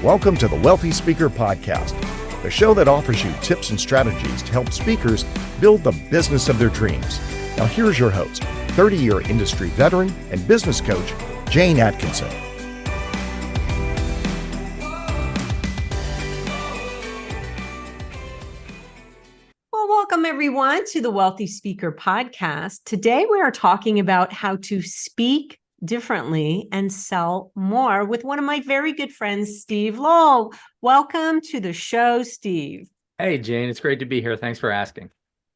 Welcome to the Wealthy Speaker Podcast, the show that offers you tips and strategies to help speakers build the business of their dreams. Now here's your host, 30-year industry veteran and business coach, Jane Atkinson. Well, welcome everyone to the Wealthy Speaker Podcast. Today we are talking about how to speak differently and sell more with one of my very good friends, Steve Lowell. Welcome to the show, Steve. Hey, Jane, it's great to be here. Thanks for asking.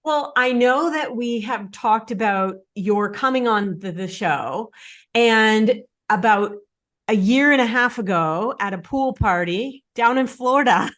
Well, I know that we have talked about your coming on the show, and about a year and a half ago at a pool party down in Florida,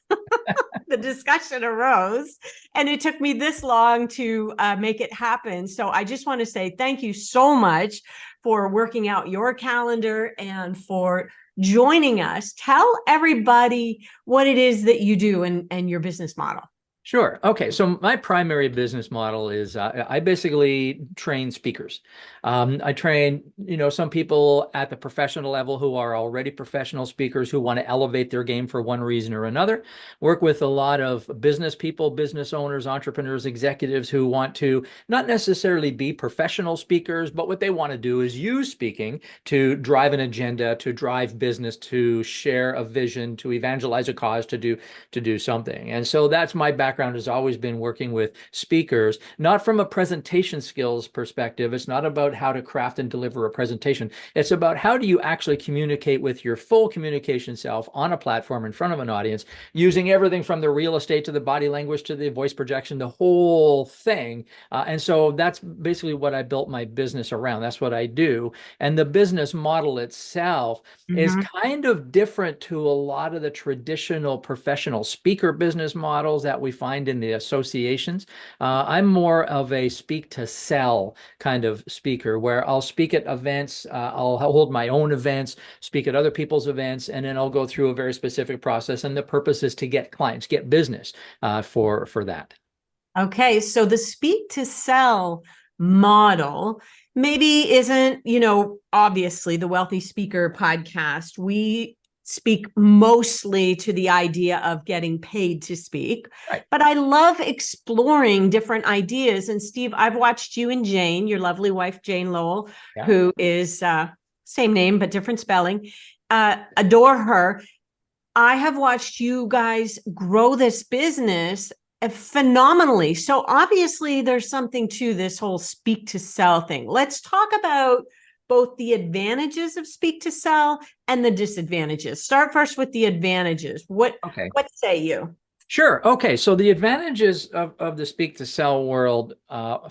the discussion arose, and it took me this long to make it happen. So I just want to say thank you so much for working out your calendar and for joining us. Tell everybody what it is that you do and your business model. Sure. Okay. So my primary business model is I basically train speakers. I train, some people at the professional level who are already professional speakers who want to elevate their game for one reason or another. Work with a lot of business people, business owners, entrepreneurs, executives who want to not necessarily be professional speakers, but what they want to do is use speaking to drive an agenda, to drive business, to share a vision, to evangelize a cause, to do something. And so that's my background. Has always been working with speakers, not from a presentation skills perspective. It's not about how to craft and deliver a presentation. It's about how do you actually communicate with your full communication self on a platform in front of an audience, using everything from the real estate to the body language to the voice projection, the whole thing. And so that's basically what I built my business around. That's what I do. And the business model itself is kind of different to a lot of the traditional professional speaker business models that we find in the associations. I'm more of a speak to sell kind of speaker where I'll speak at events, I'll hold my own events, speak at other people's events, and then I'll go through a very specific process. And the purpose is to get clients, get business for that. Okay, so the speak to sell model maybe isn't, obviously the Wealthy Speaker Podcast. We speak mostly to the idea of getting paid to speak, right. But I love exploring different ideas. And Steve, I've watched you and Jane, your lovely wife, Jane Lowell, who is same name, but different spelling, adore her. I have watched you guys grow this business phenomenally. So obviously there's something to this whole speak to sell thing. Let's talk about both the advantages of speak to sell and the disadvantages. Start first with the advantages. What say you? Sure. Okay. So the advantages of the speak to sell world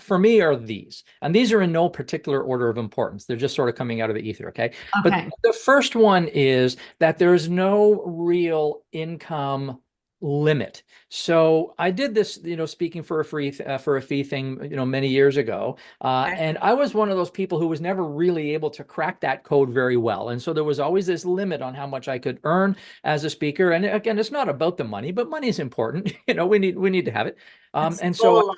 for me are these, and these are in no particular order of importance. They're just sort of coming out of the ether. Okay. But the first one is that there's no real income limit. So I did this, speaking for a fee thing, many years ago. And I was one of those people who was never really able to crack that code very well. And so there was always this limit on how much I could earn as a speaker. And again, it's not about the money, but money is important. We need to have it. And so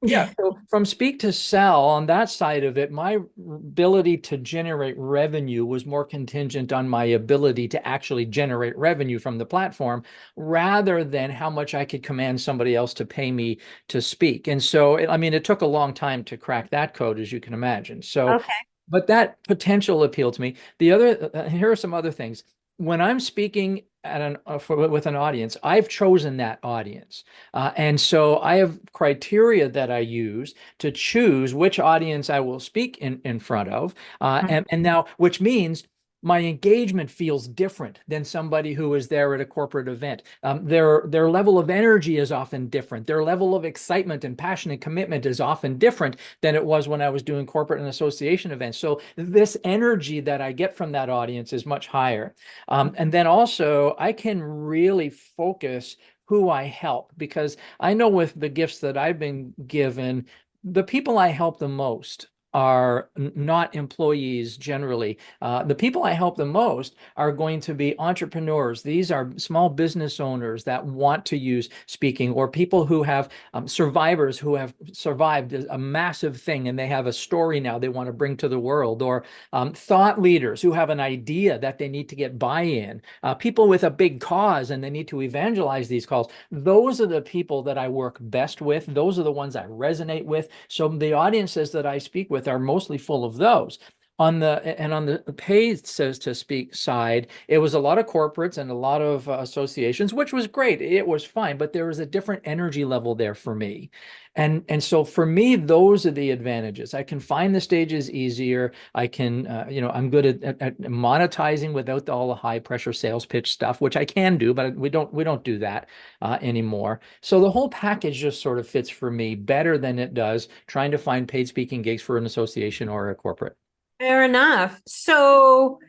yeah, so from speak to sell on that side of it, my ability to generate revenue was more contingent on my ability to actually generate revenue from the platform rather than how much I could command somebody else to pay me to speak. And so, it took a long time to crack that code, as you can imagine. So, but that potential appealed to me. Here are some other things. When I'm speaking with an audience, I've chosen that audience. And so I have criteria that I use to choose which audience I will speak in front of. And now, which means my engagement feels different than somebody who is there at a corporate event. Their level of energy is often different. Their level of excitement and passion and commitment is often different than it was when I was doing corporate and association events. So this energy that I get from that audience is much higher. And then also I can really focus who I help, because I know with the gifts that I've been given, the people I help the most are not employees generally. The people I help the most are going to be entrepreneurs. These are small business owners that want to use speaking, or people who have survivors who have survived a massive thing and they have a story now they want to bring to the world, or thought leaders who have an idea that they need to get buy-in, people with a big cause and they need to evangelize these calls. Those are the people that I work best with. Those are the ones I resonate with. So the audiences that I speak with are mostly full of those. On the paid says to speak side, it was a lot of corporates and a lot of associations, which was great. It was fine, but there was a different energy level there for me. And so for me, those are the advantages. I can find the stages easier. I can, I'm good at monetizing without all the high pressure sales pitch stuff, which I can do, but we don't do that anymore. So the whole package just sort of fits for me better than it does trying to find paid speaking gigs for an association or a corporate. Fair enough. So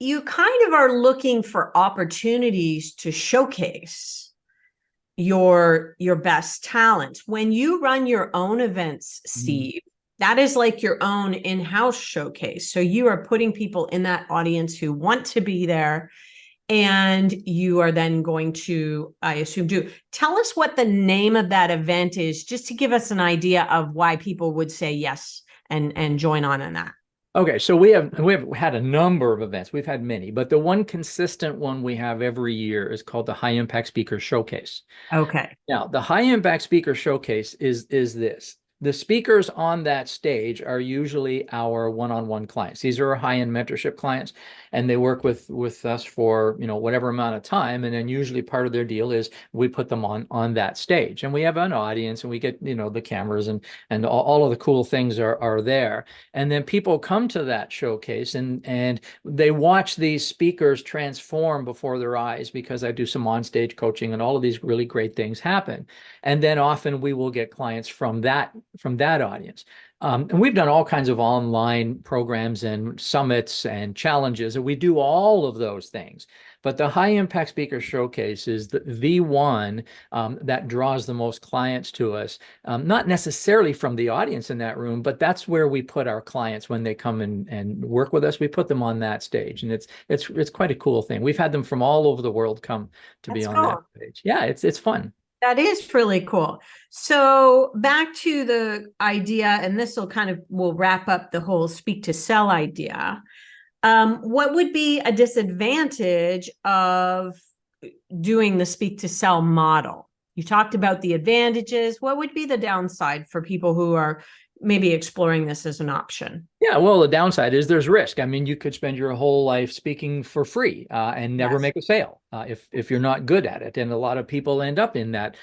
you kind of are looking for opportunities to showcase your best talent. When you run your own events, Steve, that is like your own in-house showcase. So you are putting people in that audience who want to be there, and you are then going to, I assume, tell us what the name of that event is, just to give us an idea of why people would say yes and join on in that. Okay, so we have had a number of events. We've had many, but the one consistent one we have every year is called the High Impact Speaker Showcase. Okay. Now, the High Impact Speaker Showcase is this. The speakers on that stage are usually our one-on-one clients. These are our high-end mentorship clients, and they work with us for whatever amount of time. And then usually part of their deal is we put them on that stage, and we have an audience, and we get the cameras and all of the cool things are there. And then people come to that showcase and they watch these speakers transform before their eyes, because I do some on-stage coaching and all of these really great things happen. And then often we will get clients from that audience. And we've done all kinds of online programs and summits and challenges, and we do all of those things. But the High Impact Speaker Showcase is the one that draws the most clients to us, not necessarily from the audience in that room, but that's where we put our clients when they come and work with us. We put them on that stage, and it's quite a cool thing. We've had them from all over the world come to be on that stage. Yeah, it's fun. That is really cool. So back to the idea, and this will wrap up the whole speak to sell idea. What would be a disadvantage of doing the speak to sell model? You talked about the advantages. What would be the downside for people who are maybe exploring this as an option? Yeah, well, the downside is there's risk. I mean, you could spend your whole life speaking for free and never make a sale if you're not good at it. And a lot of people end up in that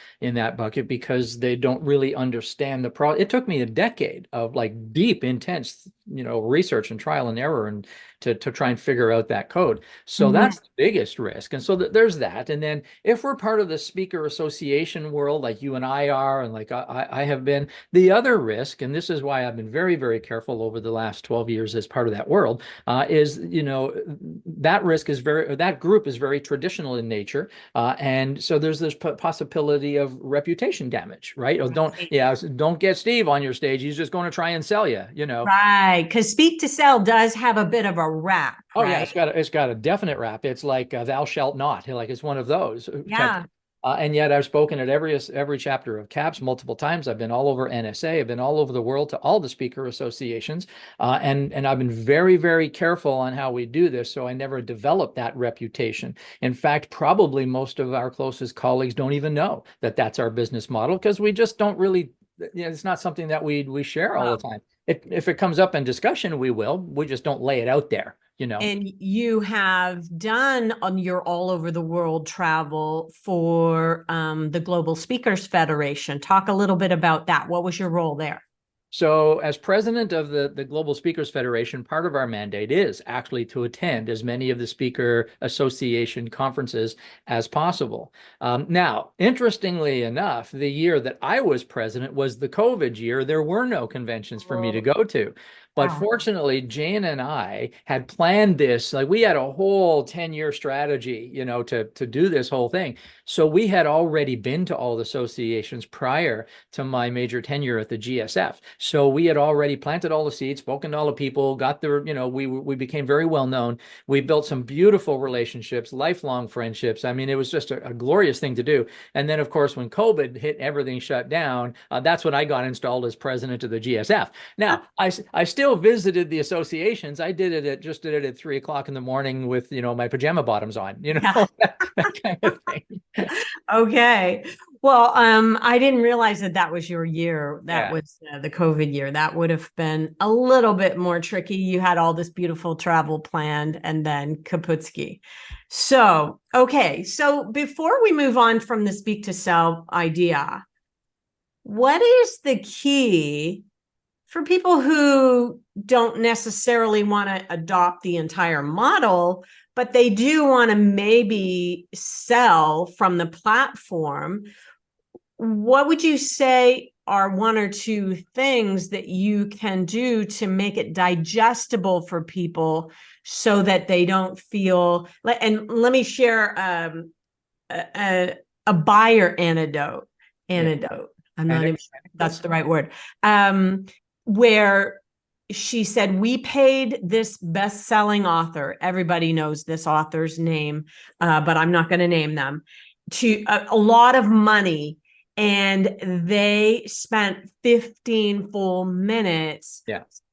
bucket because they don't really understand the problem. It took me a decade of like deep, intense, research and trial and error and to try and figure out that code. So that's the biggest risk. And so there's that. And then if we're part of the speaker association world, like you and I are, and like I have been, the other risk, and this is why I've been very, very careful over the last 12 years as part of that world, is, that group is very traditional in nature. And so there's this possibility of reputation damage, right? Or don't get Steve on your stage. He's just going to try and sell you, Right. Because speak to sell does have a bit of a rap. Oh, right? Yeah, it's got a definite rap. It's like thou shalt not. Like it's one of those. Yeah. And yet I've spoken at every chapter of CAPS multiple times. I've been all over NSA. I've been all over the world to all the speaker associations. And I've been very, very careful on how we do this. So I never developed that reputation. In fact, probably most of our closest colleagues don't even know that that's our business model, because we just don't really, it's not something that we share all the time. If it comes up in discussion, we will. We just don't lay it out there. And you have done on your all over the world travel for the Global Speakers Federation. Talk a little bit about that. What was your role there? So as president of the Global Speakers Federation, part of our mandate is actually to attend as many of the Speaker Association conferences as possible. Now, interestingly enough, the year that I was president was the COVID year. There were no conventions for me to go to. But Wow. fortunately, Jane and I had planned this. Like we had a whole 10-year strategy, to do this whole thing. So we had already been to all the associations prior to my major tenure at the GSF. So we had already planted all the seeds, spoken to all the people, got the, we became very well known. We built some beautiful relationships, lifelong friendships. I mean, it was just a glorious thing to do. And then, of course, when COVID hit, everything shut down. That's when I got installed as president of the GSF. Now, I still visited the associations. I did it at 3 o'clock in the morning with, my pajama bottoms on, Yeah. that kind of thing. Okay. Well, I didn't realize that was your year. That Yeah. was the COVID year. That would have been a little bit more tricky. You had all this beautiful travel planned and then Kaputski. So, okay. So before we move on from the speak to sell idea, what is the key for people who don't necessarily want to adopt the entire model, but they do want to maybe sell from the platform? What would you say are one or two things that you can do to make it digestible for people so that they don't feel like, and let me share a buyer anecdote. I'm not even sure if that's the right word. Where she said, we paid this best-selling author, everybody knows this author's name, but I'm not going to name them, to a lot of money, and they spent 15 full minutes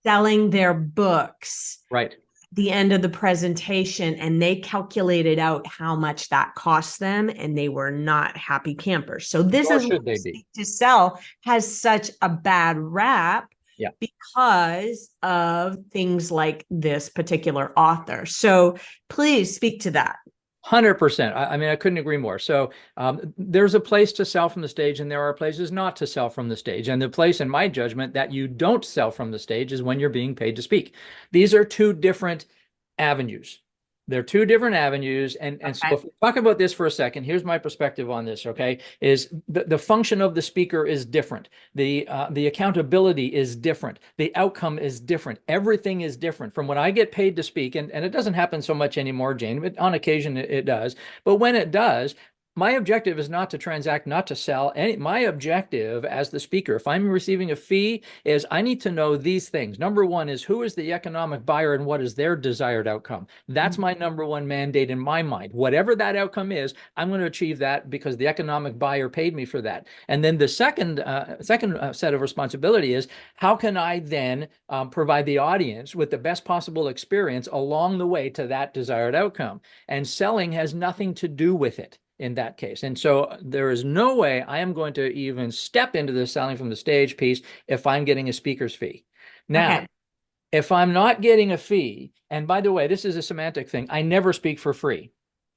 selling their books. Right. The end of the presentation, and they calculated out how much that cost them, and they were not happy campers. So this is should they be. To sell has such a bad rap because of things like this particular author. So please speak to that. 100%. I mean, I couldn't agree more. So there's a place to sell from the stage, and there are places not to sell from the stage. And the place, in my judgment, that you don't sell from the stage is when you're being paid to speak. These are two different avenues. They're two different avenues. And so if we talk about this for a second, here's my perspective on this, okay, is the function of the speaker is different. The accountability is different. The outcome is different. Everything is different from when I get paid to speak. And it doesn't happen so much anymore, Jane, but on occasion it does. But when it does, my objective is not to transact, not to sell. My objective as the speaker, if I'm receiving a fee, is I need to know these things. Number one is, who is the economic buyer and what is their desired outcome? That's my number one mandate in my mind. Whatever that outcome is, I'm going to achieve that because the economic buyer paid me for that. And then the second set of responsibility is, how can I then provide the audience with the best possible experience along the way to that desired outcome? And selling has nothing to do with it in that case. And so there is no way I am going to even step into the selling from the stage piece if I'm getting a speaker's fee. Now, if I'm not getting a fee, and by the way, this is a semantic thing, I never speak for free,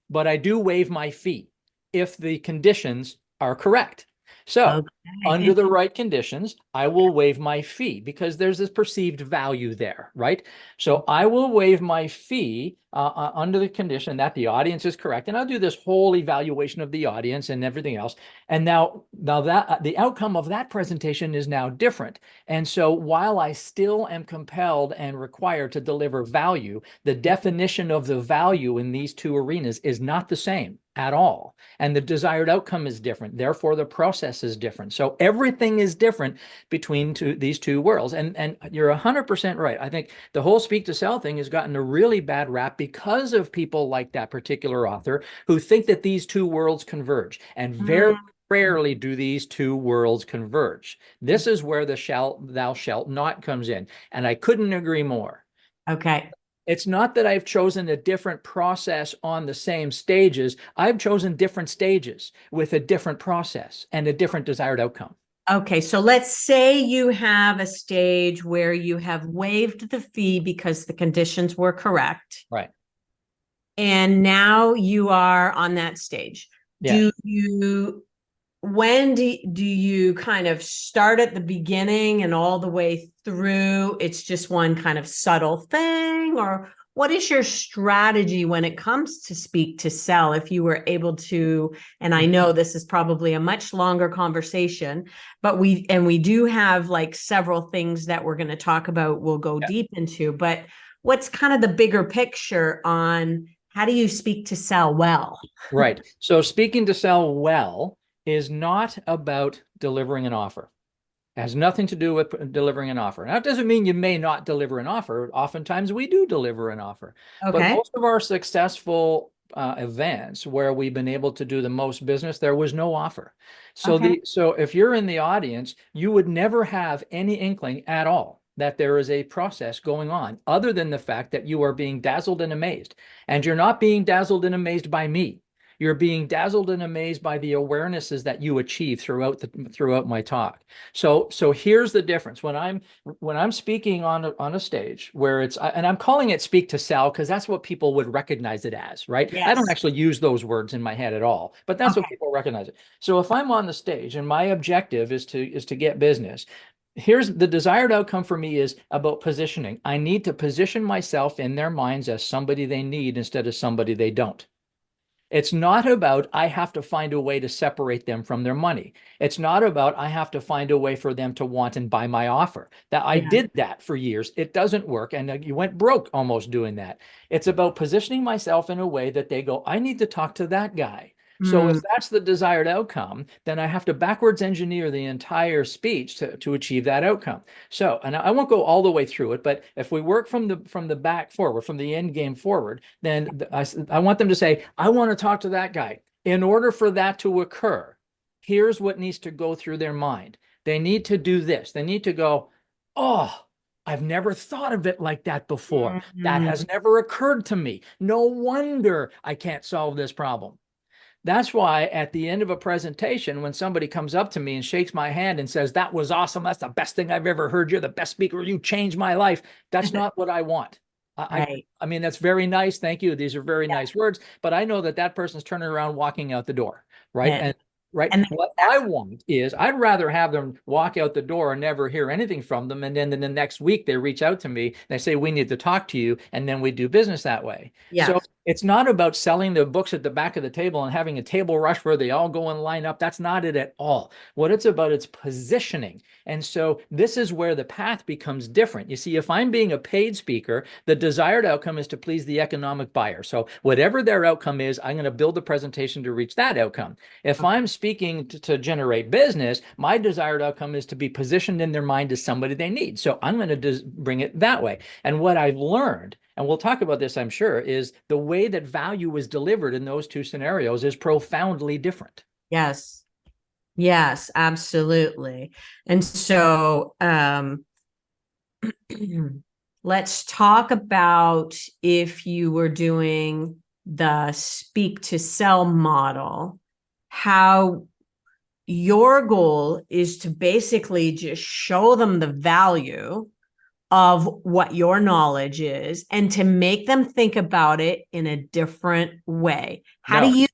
but I do waive my fee if the conditions are correct. So under the right conditions, I will waive my fee because there's this perceived value there, right? So I will waive my fee under the condition that the audience is correct. And I'll do this whole evaluation of the audience and everything else. And now that the outcome of that presentation is now different. And so while I still am compelled and required to deliver value, the definition of the value in these two arenas is not the same at all. And the desired outcome is different. Therefore, the process is different. So everything is different between these two worlds. And you're 100% right. I think the whole speak to sell thing has gotten a really bad rap because of people like that particular author who think that these two worlds converge. And very rarely do these two worlds converge. This is where the thou shalt not comes in. And I couldn't agree more. Okay. It's not that I've chosen a different process on the same stages. I've chosen different stages with a different process and a different desired outcome. Okay, so let's say you have a stage where you have waived the fee because the conditions were correct. Right. And now you are on that stage. Yeah. When do you kind of start at the beginning and all the way through? It's just one kind of subtle thing, or what is your strategy when it comes to speak to sell? If you were able to, and I know this is probably a much longer conversation, but we do have like several things that we're going to talk about, we'll go deep into, but what's kind of the bigger picture on how do you speak to sell well? Right. So speaking to sell well is not about delivering an offer. It has nothing to do with delivering an offer. Now, it doesn't mean you may not deliver an offer. Oftentimes we do deliver an offer. But Okay. most of our successful events where we've been able to do the most business, there was no offer. So Okay. so if you're in the audience, you would never have any inkling at all that there is a process going on other than the fact that you are being dazzled and amazed. And you're not being dazzled and amazed by me. You're being dazzled and amazed by the awarenesses that you achieve throughout my talk. So here's the difference. When I'm speaking on a stage where and I'm calling it speak to sell because that's what people would recognize it as, right? I don't Yes. actually use those words in my head at all, but that's what people recognize it. So if I'm on the stage and my objective is to get business, here's the desired outcome for me is about positioning. I need to position myself in their minds as somebody they need instead of somebody they don't. It's not about I have to find a way to separate them from their money. It's not about I have to find a way for them to want and buy my offer. That I did that for years. It doesn't work. And you went broke almost doing that. It's about positioning myself in a way that they go, I need to talk to that guy. So if that's the desired outcome, then I have to backwards engineer the entire speech to achieve that outcome. So, and I won't go all the way through it, but if we work from the back forward, from the end game forward, then I want them to say, I want to talk to that guy. In order for that to occur, here's what needs to go through their mind. They need to do this. They need to go, oh, I've never thought of it like that before. That has never occurred to me. No wonder I can't solve this problem. That's why at the end of a presentation, when somebody comes up to me and shakes my hand and says, that was awesome, that's the best thing I've ever heard, you're the best speaker, you changed my life, that's not what I want. I mean, that's very nice. Thank you. These are very nice words, but I know that person's turning around, walking out the door, right? And what I want is I'd rather have them walk out the door and never hear anything from them. And then the next week they reach out to me and they say, we need to talk to you. And then we do business that way. So it's not about selling the books at the back of the table and having a table rush where they all go and line up. That's not it at all. What it's about is positioning. And so this is where the path becomes different. You see, if I'm being a paid speaker, the desired outcome is to please the economic buyer. So whatever their outcome is, I'm going to build the presentation to reach that outcome. If I'm speaking to generate business, my desired outcome is to be positioned in their mind as somebody they need. So I'm going to bring it that way. And what I've learned, and we'll talk about this, I'm sure, is the way that value is delivered in those two scenarios is profoundly different. Yes. Yes, absolutely. And so let's talk about if you were doing the speak to sell model, how your goal is to basically just show them the value of what your knowledge is and to make them think about it in a different way. How do you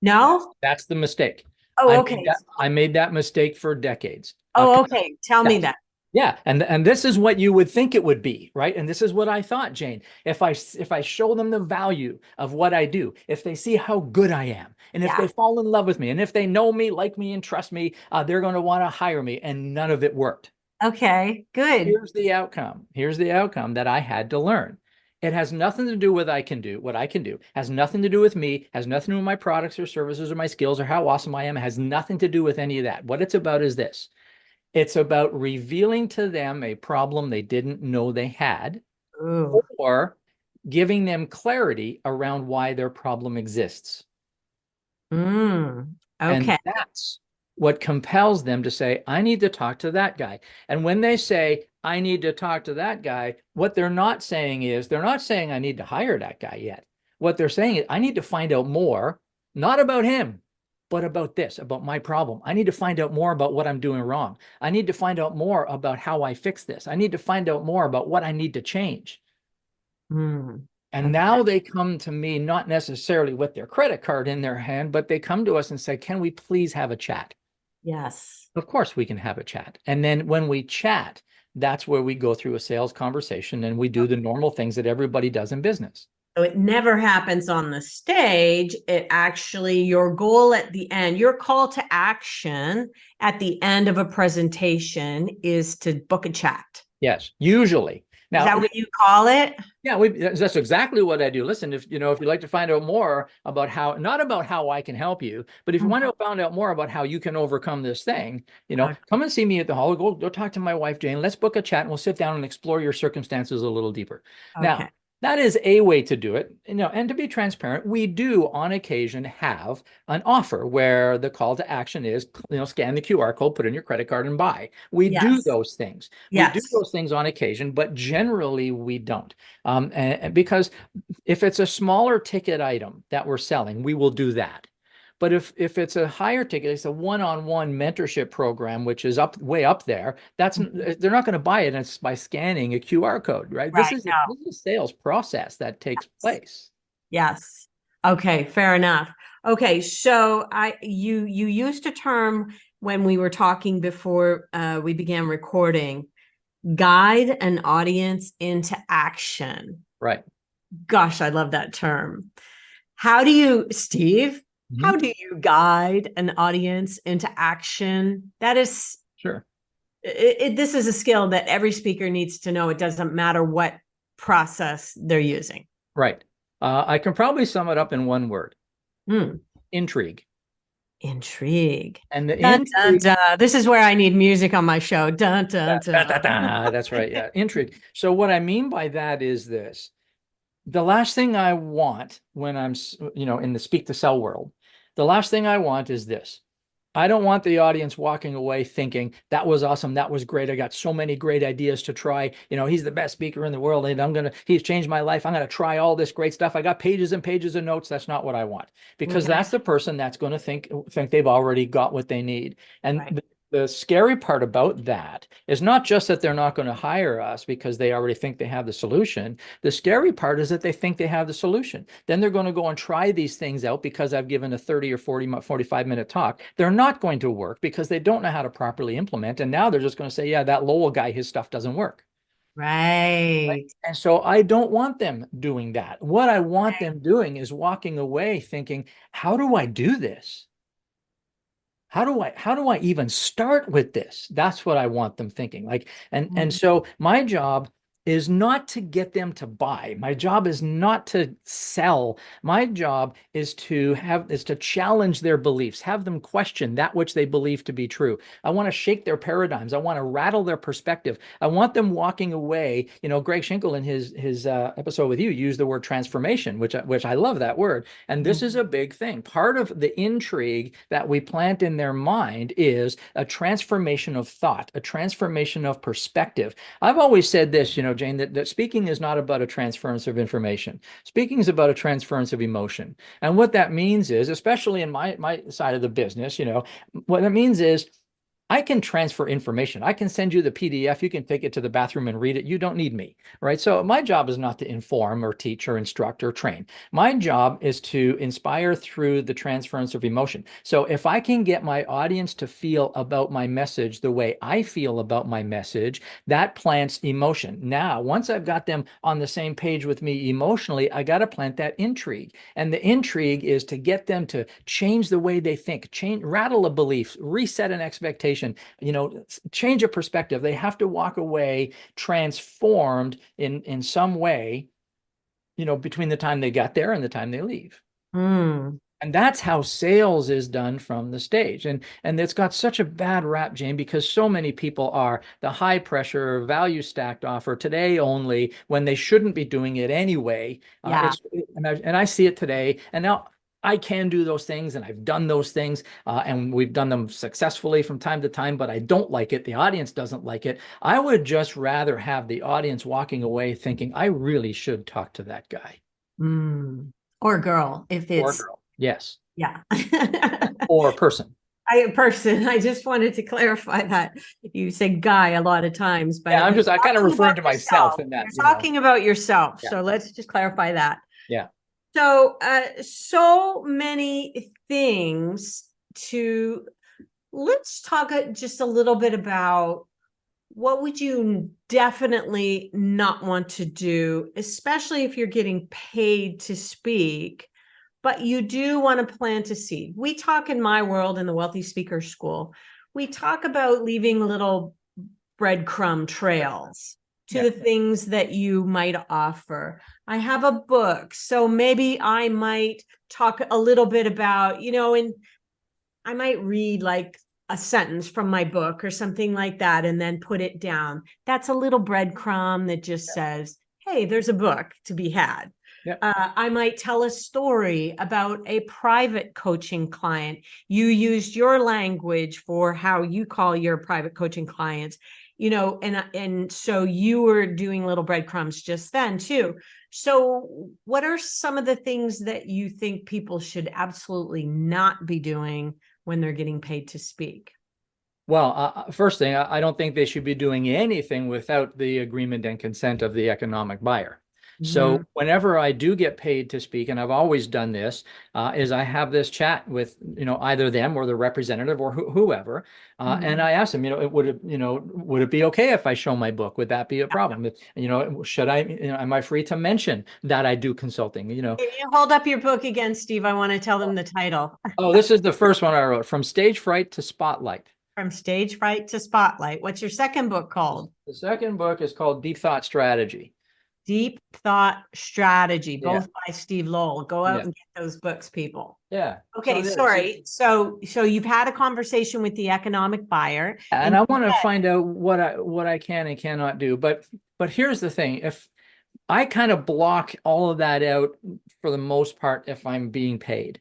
know? That's the mistake. Oh, okay. I made that mistake for decades. Oh, okay. Tell me that. Yeah, and this is what you would think it would be, right? And this is what I thought, Jane. If I show them the value of what I do, if they see how good I am, and if they fall in love with me, and if they know me, like me, and trust me, they're going to want to hire me. And none of it worked. Okay, good. Here's the outcome. Here's the outcome that I had to learn. It has nothing to do with what I can do. Has nothing to do with me, has nothing to do with my products or services or my skills or how awesome I am. It has nothing to do with any of that. What it's about is this. It's about revealing to them a problem they didn't know they had, or giving them clarity around why their problem exists. Okay. And that's what compels them to say, I need to talk to that guy. And when they say, I need to talk to that guy, what they're not saying is, they're not saying I need to hire that guy yet. What they're saying is, I need to find out more, not about him, but about this, about my problem. I need to find out more about what I'm doing wrong. I need to find out more about how I fix this. I need to find out more about what I need to change. And now they come to me, not necessarily with their credit card in their hand, but they come to us and say, can we please have a chat? Yes. Of course we can have a chat. And then when we chat, that's where we go through a sales conversation and we do the normal things that everybody does in business. So it never happens on the stage. It actually, your goal at the end, your call to action at the end of a presentation is to book a chat. Yes, usually. Now, is that what you call it? Yeah, that's exactly what I do. Listen, if you'd like to find out more about how, not about how I can help you, but if you want to find out more about how you can overcome this thing, come and see me at the hall. Go talk to my wife, Jane. Let's book a chat and we'll sit down and explore your circumstances a little deeper. Okay. Now, that is a way to do it. And to be transparent, we do on occasion have an offer where the call to action is, scan the QR code, put in your credit card and buy. We do those things. We do those things on occasion, but generally we don't. And because if it's a smaller ticket item that we're selling, we will do that. But if it's a higher ticket, it's a one-on-one mentorship program, which is way up there. They're not going to buy it. It's by scanning a QR code, right? This is a sales process that takes place. Yes. Okay. Fair enough. Okay. So you used a term when we were talking before we began recording, guide an audience into action. Right. Gosh, I love that term. How do you, Steve? How do you guide an audience into action? That is sure. This is a skill that every speaker needs to know. It doesn't matter what process they're using. Right. I can probably sum it up in one word. Intrigue. Intrigue. And the dun, dun, dun. This is where I need music on my show. Dun, dun, dun. That's right. Yeah. Intrigue. So what I mean by that is this. The last thing I want when I'm, in the speak to sell world, the last thing I want is this. I don't want the audience walking away thinking that was awesome. That was great. I got so many great ideas to try. He's the best speaker in the world and he's changed my life. I'm going to try all this great stuff. I got pages and pages of notes. That's not what I want, because that's the person that's going to think they've already got what they need. And the scary part about that is not just that they're not going to hire us because they already think they have the solution. The scary part is that they think they have the solution. Then they're going to go and try these things out because I've given a 30 or 45-minute talk. They're not going to work because they don't know how to properly implement. And now they're just going to say, yeah, that Lowell guy, his stuff doesn't work. Right. And so I don't want them doing that. What I want them doing is walking away thinking, how do I do this? How do I even start with this? That's what I want them thinking. And so my job is not to get them to buy. My job is not to sell. My job is to challenge their beliefs, have them question that which they believe to be true. I want to shake their paradigms. I want to rattle their perspective. I want them walking away. Greg Schinkel in his episode with you used the word transformation, which I love that word. And this is a big thing. Part of the intrigue that we plant in their mind is a transformation of thought, a transformation of perspective. I've always said this, Jane, that speaking is not about a transference of information. Speaking is about a transference of emotion. And what that means is, especially in my side of the business, what that means is I can transfer information. I can send you the PDF. You can take it to the bathroom and read it. You don't need me, right? So my job is not to inform or teach or instruct or train. My job is to inspire through the transference of emotion. So if I can get my audience to feel about my message the way I feel about my message, that plants emotion. Now, once I've got them on the same page with me emotionally, I got to plant that intrigue. And the intrigue is to get them to change the way they think, rattle a belief, reset an expectation, change a perspective. They have to walk away transformed in some way, between the time they got there and the time they leave. And that's how sales is done from the stage. And it's got such a bad rap, Jane, because so many people are the high pressure, value stacked offer today only, when they shouldn't be doing it anyway. And I see it today. And now I can do those things, and I've done those things, and we've done them successfully from time to time, but I don't like it. The audience doesn't like it. I would just rather have the audience walking away thinking, I really should talk to that guy. Or girl, if it's... Or girl, yes. Yeah. Or person. I just wanted to clarify that. You say guy a lot of times, but yeah, I kind of referring to myself in that. You're talking about yourself. Yeah. So let's just clarify that. Yeah. So, so many things let's talk just a little bit about what would you definitely not want to do, especially if you're getting paid to speak, but you do want to plant a seed? We talk in my world, in the Wealthy Speaker School, we talk about leaving little breadcrumb trails to the things that you might offer. I have a book, so maybe I might talk a little bit about, and I might read like a sentence from my book or something like that and then put it down. That's a little breadcrumb that just says, hey, there's a book to be had. I might tell a story about a private coaching client. You used your language for how you call your private coaching clients, and so you were doing little breadcrumbs just then too. So what are some of the things that you think people should absolutely not be doing when they're getting paid to speak? Well, first thing, I don't think they should be doing anything without the agreement and consent of the economic buyer. So whenever I do get paid to speak, and I've always done this, is I have this chat with, either them or the representative or whoever. And I ask them, would it be okay if I show my book? Would that be a problem? Should I, am I free to mention that I do consulting? Can you hold up your book again, Steve? I want to tell them the title. Oh, this is the first one I wrote, From Stage Fright to Spotlight. From Stage Fright to Spotlight. What's your second book called? The second book is called Deep Thought Strategy. Deep Thought Strategy, both by Steve Lowell. Go out and get those books, people. Yeah. Okay, sorry. So you've had a conversation with the economic buyer, and I want to find out what I can and cannot do. But here's the thing: if I kind of block all of that out for the most part, if I'm being paid.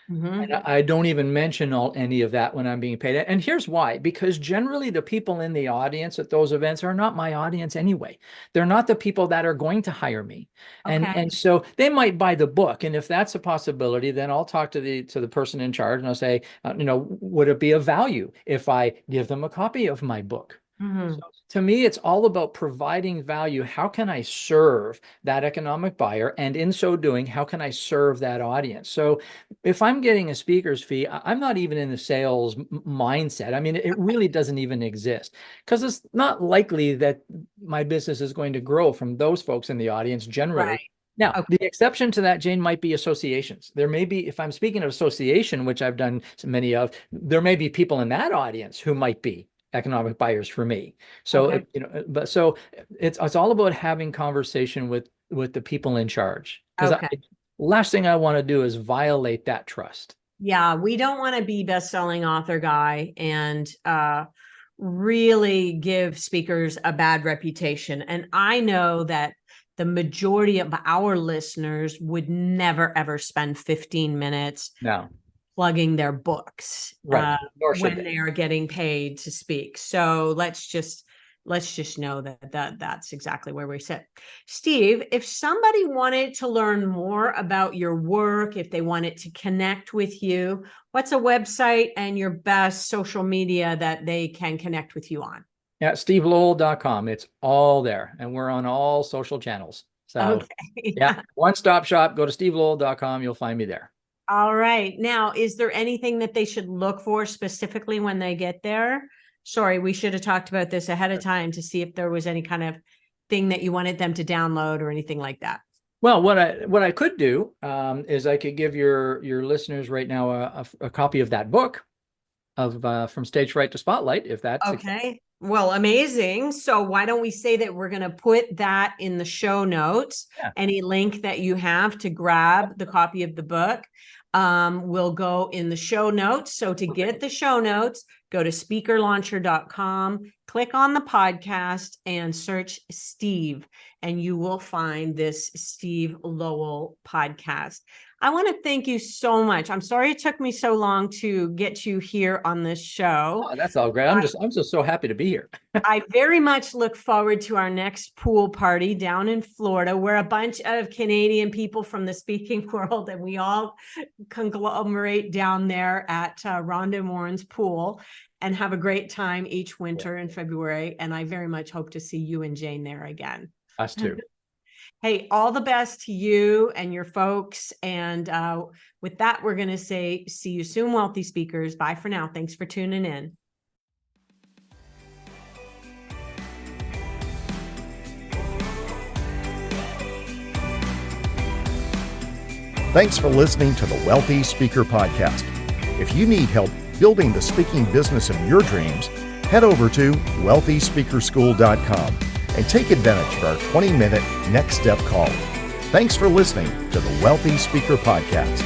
And I don't even mention any of that when I'm being paid. And here's why: because generally the people in the audience at those events are not my audience anyway. They're not the people that are going to hire me. And so they might buy the book. And if that's a possibility, then I'll talk to the person in charge and I'll say, would it be of value if I give them a copy of my book? So to me, it's all about providing value. How can I serve that economic buyer? And in so doing, how can I serve that audience? So if I'm getting a speaker's fee, I'm not even in the sales mindset. I mean, it really doesn't even exist, because it's not likely that my business is going to grow from those folks in the audience generally. Right. Now, the exception to that, Jane, might be associations. There may be, if I'm speaking of association, which I've done many of, there may be people in that audience who might be economic buyers for me. So, so it's all about having conversation with the people in charge. Because last thing I want to do is violate that trust. Yeah, we don't want to be best-selling author guy and really give speakers a bad reputation. And I know that the majority of our listeners would never, ever spend 15 minutes plugging their books when they are getting paid to speak. So let's just know that's exactly where we sit. Steve, if somebody wanted to learn more about your work, if they wanted to connect with you, what's a website and your best social media that they can connect with you on? Yeah, stevelowell.com. It's all there. And we're on all social channels. So one-stop shop, go to stevelowell.com. You'll find me there. All right. Now, is there anything that they should look for specifically when they get there? Sorry, we should have talked about this ahead of time to see if there was any kind of thing that you wanted them to download or anything like that. Well, what I could do is I could give your listeners right now a copy of that book of From Stage Fright to Spotlight, if that's okay. Well, amazing. So why don't we say that we're going to put that in the show notes? Any link that you have to grab the copy of the book will go in the show notes. So to get the show notes, go to speakerlauncher.com, click on the podcast and search Steve, and you will find this Steve Lowell podcast. I want to thank you so much. I'm sorry it took me so long to get you here on this show. Oh, that's all great. I'm just so happy to be here. I very much look forward to our next pool party down in Florida. We're a bunch of Canadian people from the speaking world, and we all conglomerate down there at Rhonda Warren's pool and have a great time each winter in February. And I very much hope to see you and Jane there again. Us too. Hey, all the best to you and your folks. And with that, we're going to say, see you soon, wealthy speakers. Bye for now. Thanks for tuning in. Thanks for listening to the Wealthy Speaker Podcast. If you need help building the speaking business of your dreams, head over to wealthyspeakerschool.com and take advantage of our 20-minute next step call. Thanks for listening to the Wealthy Speaker Podcast.